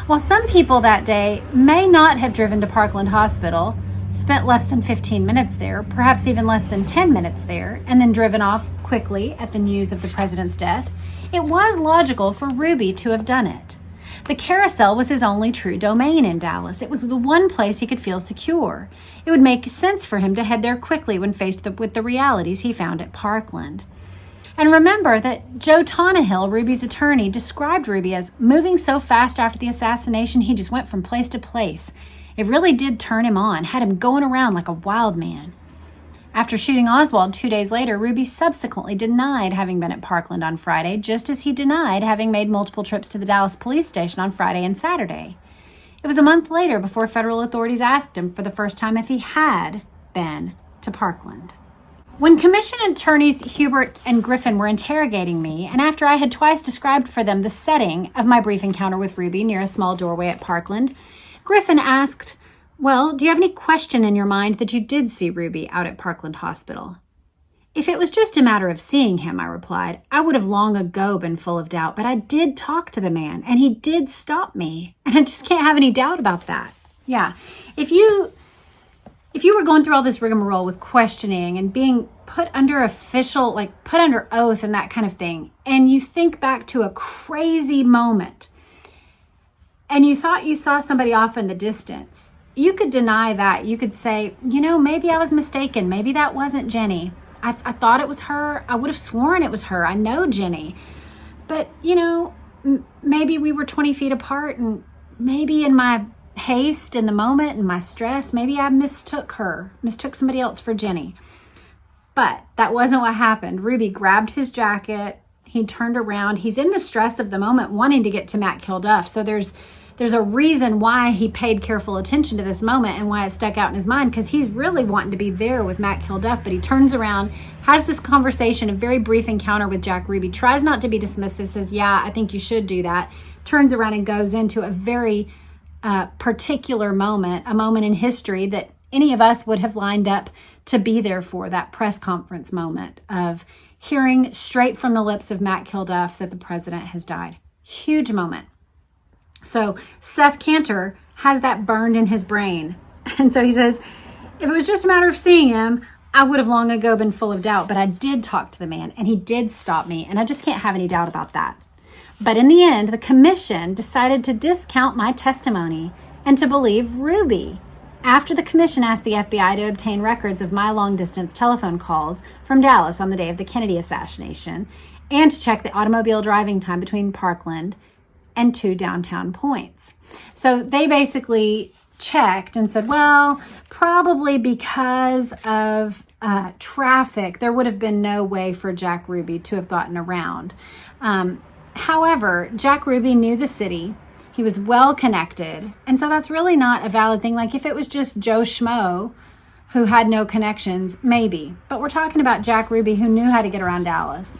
While some people that day may not have driven to Parkland Hospital, spent less than 15 minutes there, perhaps even less than 10 minutes there, and then driven off quickly at the news of the president's death, it was logical for Ruby to have done it. The Carousel was his only true domain in Dallas. It was the one place he could feel secure. It would make sense for him to head there quickly when faced with the realities he found at Parkland. And remember that Joe Tonnahill, Ruby's attorney, described Ruby as moving so fast after the assassination he just went from place to place. It really did turn him on, had him going around like a wild man. After shooting Oswald 2 days later, Ruby subsequently denied having been at Parkland on Friday, just as he denied having made multiple trips to the Dallas police station on Friday and Saturday. It was a month later before federal authorities asked him for the first time if he had been to Parkland. When Commission attorneys Hubert and Griffin were interrogating me, and after I had twice described for them the setting of my brief encounter with Ruby near a small doorway at Parkland, Griffin asked, "Well, do you have any question in your mind that you did see Ruby out at Parkland Hospital?" "If it was just a matter of seeing him," I replied, "I would have long ago been full of doubt, but I did talk to the man, and he did stop me, and I just can't have any doubt about that." Yeah, if you were going through all this rigmarole with questioning and being put under put under oath and that kind of thing, and you think back to a crazy moment, and you thought you saw somebody off in the distance, you could deny that. You could say, maybe I was mistaken. Maybe that wasn't Jenny. I thought it was her. I would have sworn it was her. I know Jenny. But, maybe we were 20 feet apart, and maybe in my haste in the moment and my stress, maybe I mistook somebody else for Jenny. But that wasn't what happened. Ruby grabbed his jacket. He turned around. He's in the stress of the moment wanting to get to Matt Kilduff. So there's a reason why he paid careful attention to this moment and why it stuck out in his mind, because he's really wanting to be there with Matt Kilduff. But he turns around, has this conversation, a very brief encounter with Jack Ruby, tries not to be dismissive, says, "Yeah, I think you should do that," turns around and goes into a very particular moment, a moment in history that any of us would have lined up to be there for, that press conference moment of hearing straight from the lips of Matt Kilduff that the president has died. Huge moment. So Seth Cantor has that burned in his brain. And so he says, if it was just a matter of seeing him, I would have long ago been full of doubt, but I did talk to the man and he did stop me. And I just can't have any doubt about that. But in the end, the commission decided to discount my testimony and to believe Ruby. After the commission asked the FBI to obtain records of my long-distance telephone calls from Dallas on the day of the Kennedy assassination and to check the automobile driving time between Parkland and 2 downtown points. So they basically checked and said, well, probably because of traffic, there would have been no way for Jack Ruby to have gotten around. However, Jack Ruby knew the city. He was well connected. And so that's really not a valid thing. Like if it was just Joe Schmo who had no connections, maybe. But we're talking about Jack Ruby, who knew how to get around Dallas.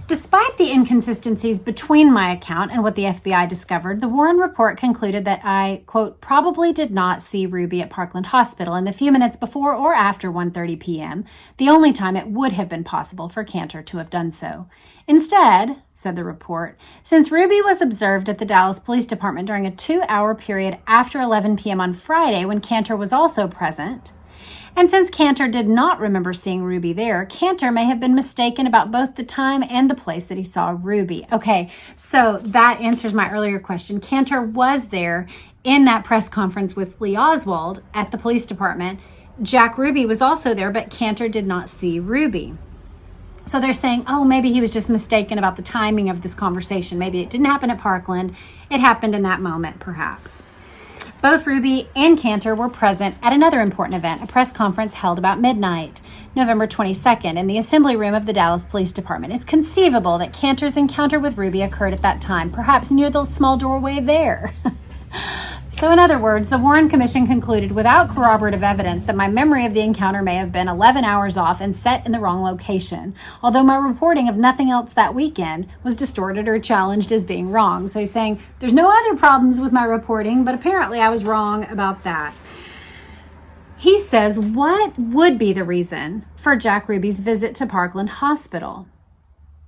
Despite the inconsistencies between my account and what the FBI discovered, the Warren report concluded that I, quote, probably did not see Ruby at Parkland Hospital in the few minutes before or after 1:30 p.m., the only time it would have been possible for Cantor to have done so. Instead, said the report, since Ruby was observed at the Dallas Police Department during a 2-hour period after 11 p.m. on Friday when Cantor was also present, and since Cantor did not remember seeing Ruby there, Cantor may have been mistaken about both the time and the place that he saw Ruby. Okay, so that answers my earlier question. Cantor was there in that press conference with Lee Oswald at the police department. Jack Ruby was also there, but Cantor did not see Ruby. So they're saying, oh, maybe he was just mistaken about the timing of this conversation. Maybe it didn't happen at Parkland. It happened in that moment, perhaps. Both Ruby and Cantor were present at another important event, a press conference held about midnight, November 22nd, in the assembly room of the Dallas Police Department. It's conceivable that Cantor's encounter with Ruby occurred at that time, perhaps near the small doorway there. So in other words, the Warren Commission concluded without corroborative evidence that my memory of the encounter may have been 11 hours off and set in the wrong location, although my reporting of nothing else that weekend was distorted or challenged as being wrong. So he's saying there's no other problems with my reporting, but apparently I was wrong about that. He says, what would be the reason for Jack Ruby's visit to Parkland Hospital?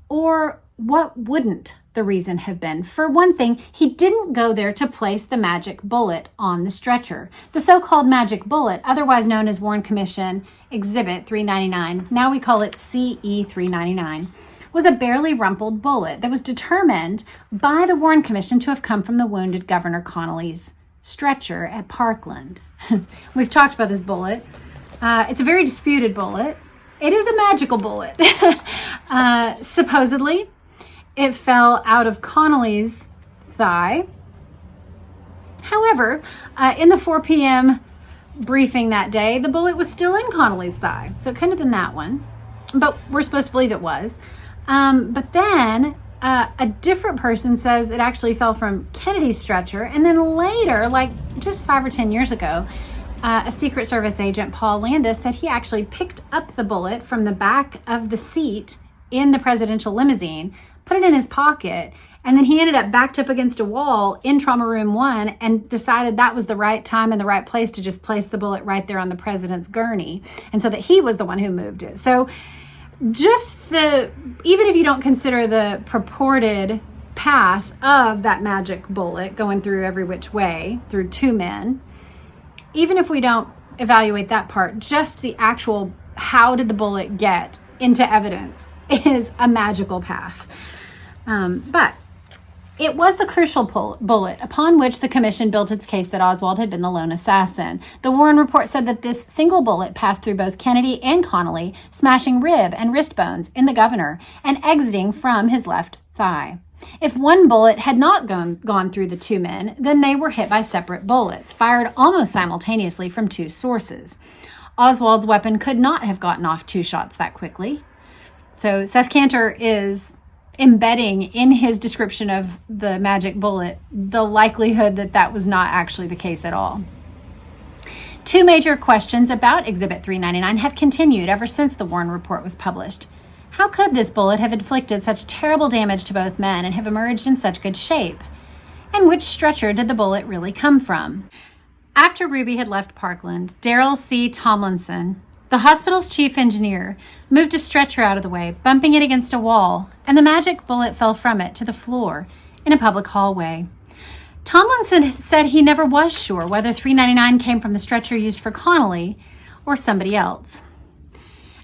Or what wouldn't the reason have been? For one thing, he didn't go there to place the magic bullet on the stretcher. The so-called magic bullet, otherwise known as Warren Commission Exhibit 399, now we call it CE 399, was a barely rumpled bullet that was determined by the Warren Commission to have come from the wounded Governor Connolly's stretcher at Parkland. We've talked about this bullet. It's a very disputed bullet. It is a magical bullet. Supposedly, it fell out of Connolly's thigh. However, in the 4 p.m. briefing that day, the bullet was still in Connolly's thigh. So it couldn't have been that one. But we're supposed to believe it was. But then a different person says it actually fell from Kennedy's stretcher. And then later, like just 5 or 10 years ago, a Secret Service agent, Paul Landis, said he actually picked up the bullet from the back of the seat in the presidential limousine, put it in his pocket, and then he ended up backed up against a wall in Trauma Room 1 and decided that was the right time and the right place to just place the bullet right there on the president's gurney, and so that he was the one who moved it. So even if you don't consider the purported path of that magic bullet going through every which way through 2 men, even if we don't evaluate that part, just the actual how did the bullet get into evidence is a magical path. But it was the crucial bullet upon which the commission built its case that Oswald had been the lone assassin. The Warren report said that this single bullet passed through both Kennedy and Connolly, smashing rib and wrist bones in the governor and exiting from his left thigh. If one bullet had not gone through the 2 men, then they were hit by separate bullets, fired almost simultaneously from 2 sources. Oswald's weapon could not have gotten off 2 shots that quickly. So Seth Cantor is embedding in his description of the magic bullet the likelihood that that was not actually the case at all. 2 major questions about Exhibit 399 have continued ever since the Warren report was published. How could this bullet have inflicted such terrible damage to both men and have emerged in such good shape? And which stretcher did the bullet really come from? After Ruby had left Parkland, Darrell C. Tomlinson, the hospital's chief engineer, moved a stretcher out of the way, bumping it against a wall, and the magic bullet fell from it to the floor in a public hallway. Tomlinson said he never was sure whether 399 came from the stretcher used for Connolly or somebody else.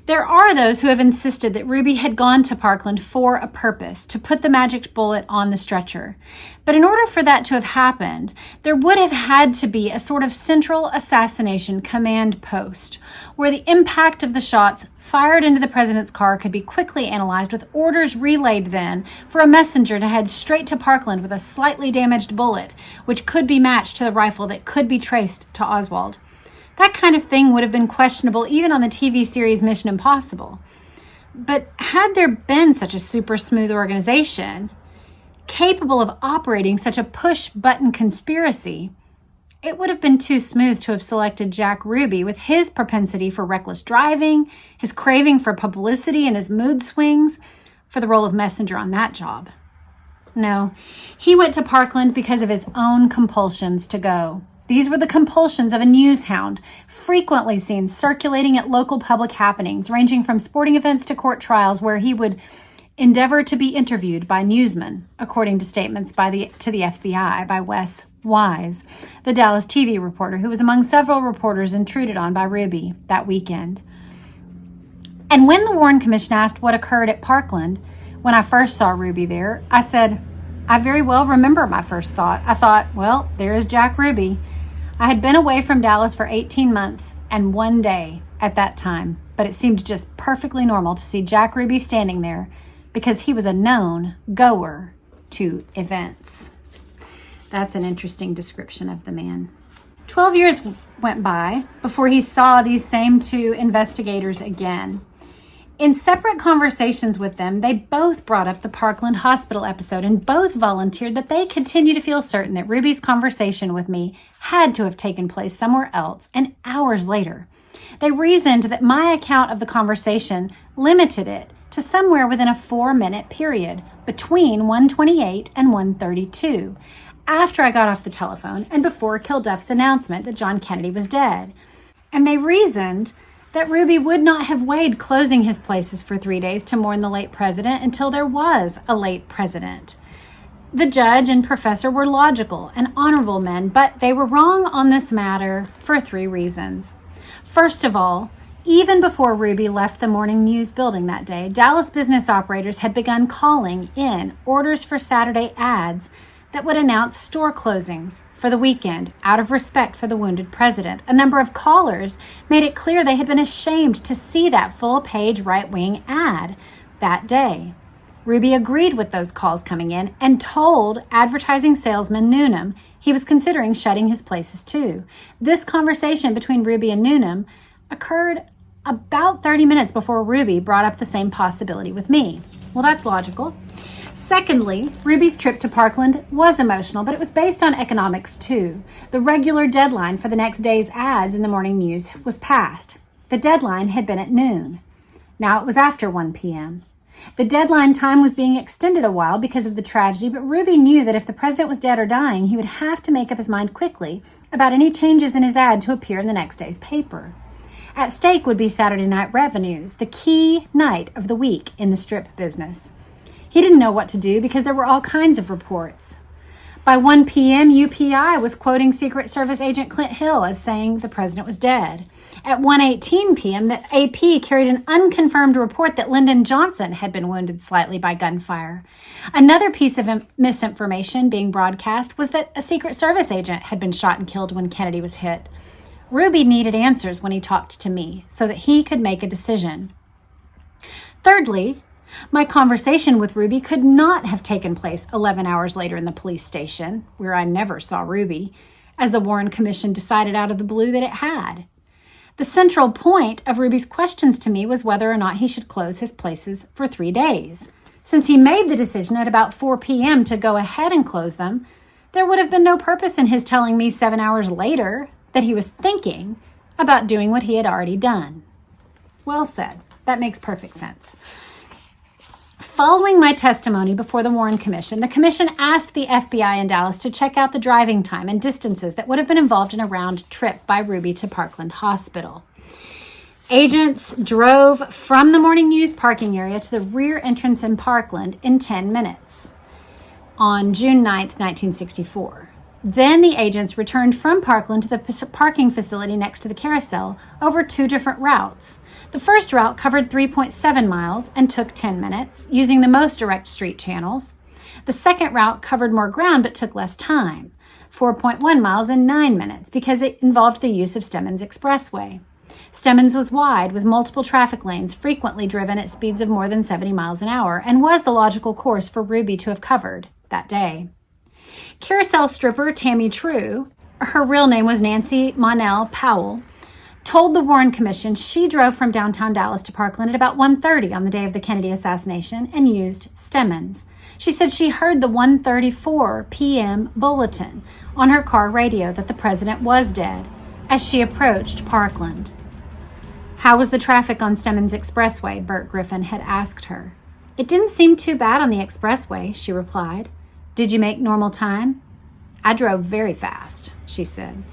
There are those who have insisted that Ruby had gone to Parkland for a purpose, to put the magic bullet on the stretcher. But in order for that to have happened, there would have had to be a sort of central assassination command post, where the impact of the shots fired into the president's car could be quickly analyzed, with orders relayed then for a messenger to head straight to Parkland with a slightly damaged bullet, which could be matched to the rifle that could be traced to Oswald. That kind of thing would have been questionable even on the TV series Mission Impossible. But had there been such a super smooth organization capable of operating such a push-button conspiracy, it would have been too smooth to have selected Jack Ruby with his propensity for reckless driving, his craving for publicity, and his mood swings for the role of messenger on that job. No, he went to Parkland because of his own compulsions to go. These were the compulsions of a news hound, frequently seen circulating at local public happenings, ranging from sporting events to court trials, where he would endeavor to be interviewed by newsmen, according to statements to the FBI by Wes Wise, the Dallas TV reporter who was among several reporters intruded on by Ruby that weekend. And when the Warren Commission asked what occurred at Parkland when I first saw Ruby there, I said, I very well remember my first thought. I thought, well, there is Jack Ruby. I had been away from Dallas for 18 months and 1 day at that time, but it seemed just perfectly normal to see Jack Ruby standing there because he was a known goer to events. That's an interesting description of the man. 12 years went by before he saw these same two investigators again. In separate conversations with them, they both brought up the Parkland Hospital episode and both volunteered that they continue to feel certain that Ruby's conversation with me had to have taken place somewhere else and hours later. They reasoned that my account of the conversation limited it to somewhere within a 4-minute period between 1:28 and 1:32, after I got off the telephone and before Kilduff's announcement that John Kennedy was dead. And they reasoned that Ruby would not have weighed closing his places for 3 days to mourn the late president until there was a late president. The judge and professor were logical and honorable men, but they were wrong on this matter for 3 reasons. First of all, even before Ruby left the Morning News building that day, Dallas business operators had begun calling in orders for Saturday ads that would announce store closings for the weekend out of respect for the wounded president. A number of callers made it clear they had been ashamed to see that full-page right-wing ad that day. Ruby agreed with those calls coming in and told advertising salesman Noonan he was considering shutting his places too. This conversation between Ruby and Noonan occurred about 30 minutes before Ruby brought up the same possibility with me. Well, that's logical. Secondly, Ruby's trip to Parkland was emotional, but it was based on economics too. The regular deadline for the next day's ads in the Morning News was passed. The deadline had been at noon. Now it was after 1 p.m. The deadline time was being extended a while because of the tragedy, but Ruby knew that if the president was dead or dying, he would have to make up his mind quickly about any changes in his ad to appear in the next day's paper. At stake would be Saturday night revenues, the key night of the week in the strip business. He didn't know what to do because there were all kinds of reports. By 1 p.m., UPI was quoting Secret Service agent Clint Hill as saying the president was dead. At 1:18 p.m., the AP carried an unconfirmed report that Lyndon Johnson had been wounded slightly by gunfire. Another piece of misinformation being broadcast was that a Secret Service agent had been shot and killed when Kennedy was hit. Ruby needed answers when he talked to me so that he could make a decision. Thirdly, my conversation with Ruby could not have taken place 11 hours later in the police station, where I never saw Ruby, as the Warren Commission decided out of the blue that it had. The central point of Ruby's questions to me was whether or not he should close his places for 3 days. Since he made the decision at about 4 p.m. to go ahead and close them, there would have been no purpose in his telling me 7 hours later that he was thinking about doing what he had already done. Well said. That makes perfect sense. Following my testimony before the Warren Commission, the Commission asked the FBI in Dallas to check out the driving time and distances that would have been involved in a round trip by Ruby to Parkland Hospital. Agents drove from the Morning News parking area to the rear entrance in Parkland in 10 minutes on June 9th, 1964. Then the agents returned from Parkland to the parking facility next to the carousel over 2 different routes. The first route covered 3.7 miles and took 10 minutes, using the most direct street channels. The second route covered more ground but took less time, 4.1 miles in 9 minutes, because it involved the use of Stemmons Expressway. Stemmons was wide, with multiple traffic lanes frequently driven at speeds of more than 70 miles an hour, and was the logical course for Ruby to have covered that day. Carousel stripper Tammy True, her real name was Nancy Monell Powell, told the Warren Commission she drove from downtown Dallas to Parkland at about 1:30 on the day of the Kennedy assassination and used Stemmons. She said she heard the 1:34 p.m. bulletin on her car radio that the president was dead as she approached Parkland. How was the traffic on Stemmons Expressway? Bert Griffin had asked her. It didn't seem too bad on the expressway, she replied. Did you make normal time? I drove very fast, she said.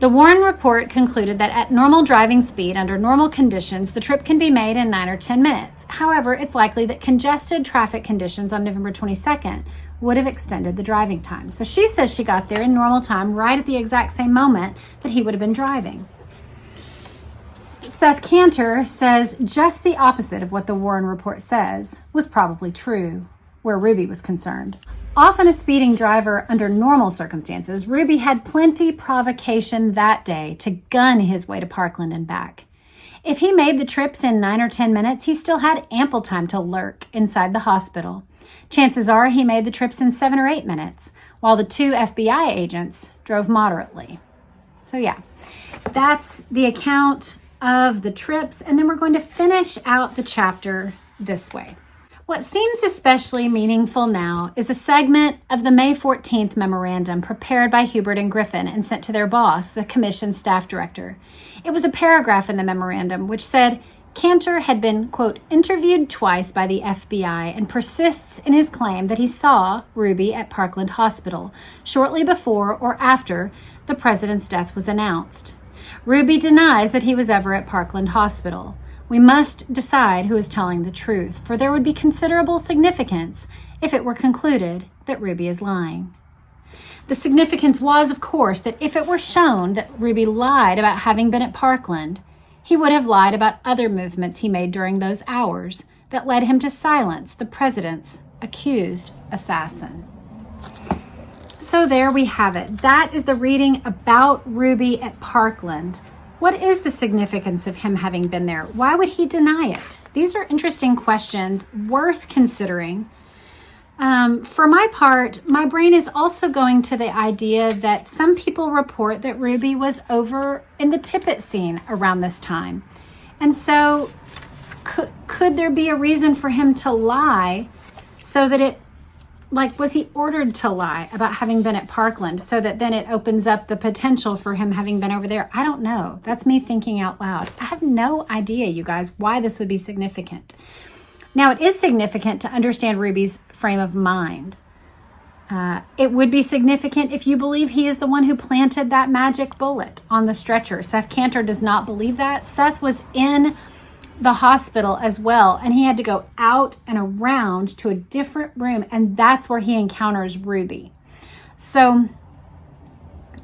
The Warren report concluded that at normal driving speed under normal conditions, the trip can be made in 9 or 10 minutes. However, it's likely that congested traffic conditions on November 22nd would have extended the driving time. So she says she got there in normal time right at the exact same moment that he would have been driving. Seth Cantor says just the opposite of what the Warren report says was probably true, where Ruby was concerned. Often a speeding driver under normal circumstances, Ruby had plenty provocation that day to gun his way to Parkland and back. If he made the trips in 9 or 10 minutes, he still had ample time to lurk inside the hospital. Chances are he made the trips in 7 or 8 minutes, while the 2 FBI agents drove moderately. So yeah, that's the account of the trips, and then we're going to finish out the chapter this way. What seems especially meaningful now is a segment of the May 14th memorandum prepared by Hubert and Griffin and sent to their boss, the commission staff director. It was a paragraph in the memorandum which said Cantor had been, quote, interviewed twice by the FBI and persists in his claim that he saw Ruby at Parkland Hospital shortly before or after the president's death was announced. Ruby denies that he was ever at Parkland Hospital. We must decide who is telling the truth, for there would be considerable significance if it were concluded that Ruby is lying. The significance was, of course, that if it were shown that Ruby lied about having been at Parkland, he would have lied about other movements he made during those hours that led him to silence the president's accused assassin. So there we have it. That is the reading about Ruby at Parkland. What is the significance of him having been there? Why would he deny it? These are interesting questions worth considering. For my part, my brain is also going to the idea that some people report that Ruby was over in the Tippit scene around this time. And so could there be a reason for him to lie so that it, like, was he ordered to lie about having been at Parkland so that then it opens up the potential for him having been over there? I don't know. That's me thinking out loud. I have no idea, you guys, why this would be significant. Now, it is significant to understand Ruby's frame of mind. It would be significant if you believe he is the one who planted that magic bullet on the stretcher. Seth Cantor does not believe that. Seth was in the hospital as well, and he had to go out and around to a different room, and that's where he encounters Ruby. So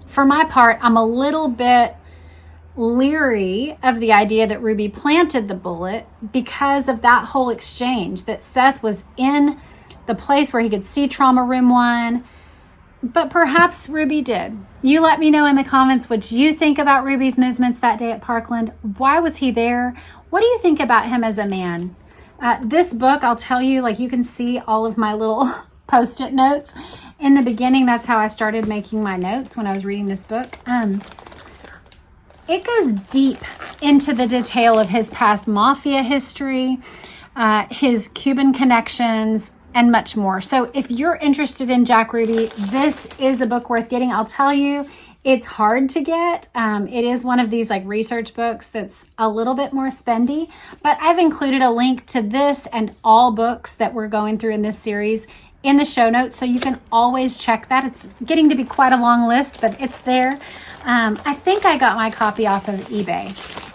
for my part, I'm a little bit leery of the idea that Ruby planted the bullet because of that whole exchange, that Seth was in the place where he could see trauma room 1, but perhaps Ruby did. You let me know in the comments what you think about Ruby's movements that day at Parkland. Why was he there? What do you think about him as a man? This book, I'll tell you, like, you can see all of my little post-it notes. In the beginning, that's how I started making my notes when I was reading this book. It goes deep into the detail of his past mafia history, his Cuban connections, and much more. So if you're interested in Jack Ruby, this is a book worth getting. I'll tell you, it's hard to get. It is one of these like research books that's a little bit more spendy, but I've included a link to this and all books that we're going through in this series in the show notes, so you can always check that. It's getting to be quite a long list, but it's there. I think I got my copy off of eBay,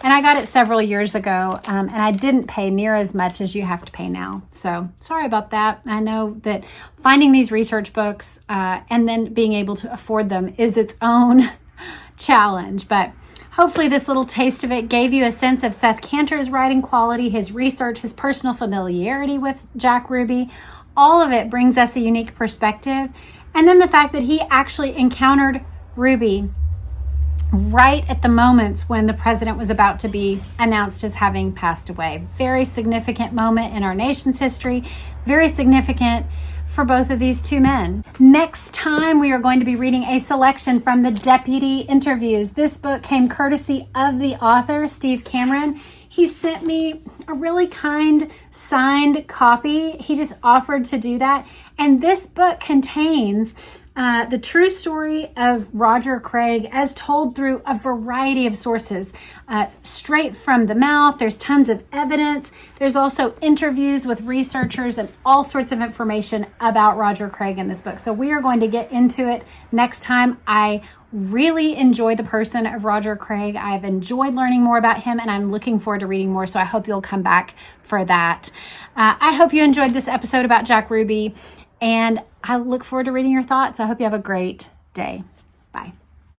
and I got it several years ago, and I didn't pay near as much as you have to pay now. So sorry about that. I know that finding these research books and then being able to afford them is its own challenge, but hopefully this little taste of it gave you a sense of Seth Cantor's writing quality, his research, his personal familiarity with Jack Ruby. All of it brings us a unique perspective. And then the fact that he actually encountered Ruby right at the moments when the president was about to be announced as having passed away. Very significant moment in our nation's history. Very significant for both of these two men. Next time, we are going to be reading a selection from the Deputy Interviews. This book came courtesy of the author, Steve Cameron. he sent me a really kind signed copy. He just offered to do that. And this book contains the true story of Roger Craig as told through a variety of sources, straight from the mouth. There's tons of evidence. There's also interviews with researchers and all sorts of information about Roger Craig in this book. So we are going to get into it next time. I really enjoy the person of Roger Craig. I've enjoyed learning more about him, and I'm looking forward to reading more. So I hope you'll come back for that. I hope you enjoyed this episode about Jack Ruby, and I look forward to reading your thoughts. I hope you have a great day. Bye.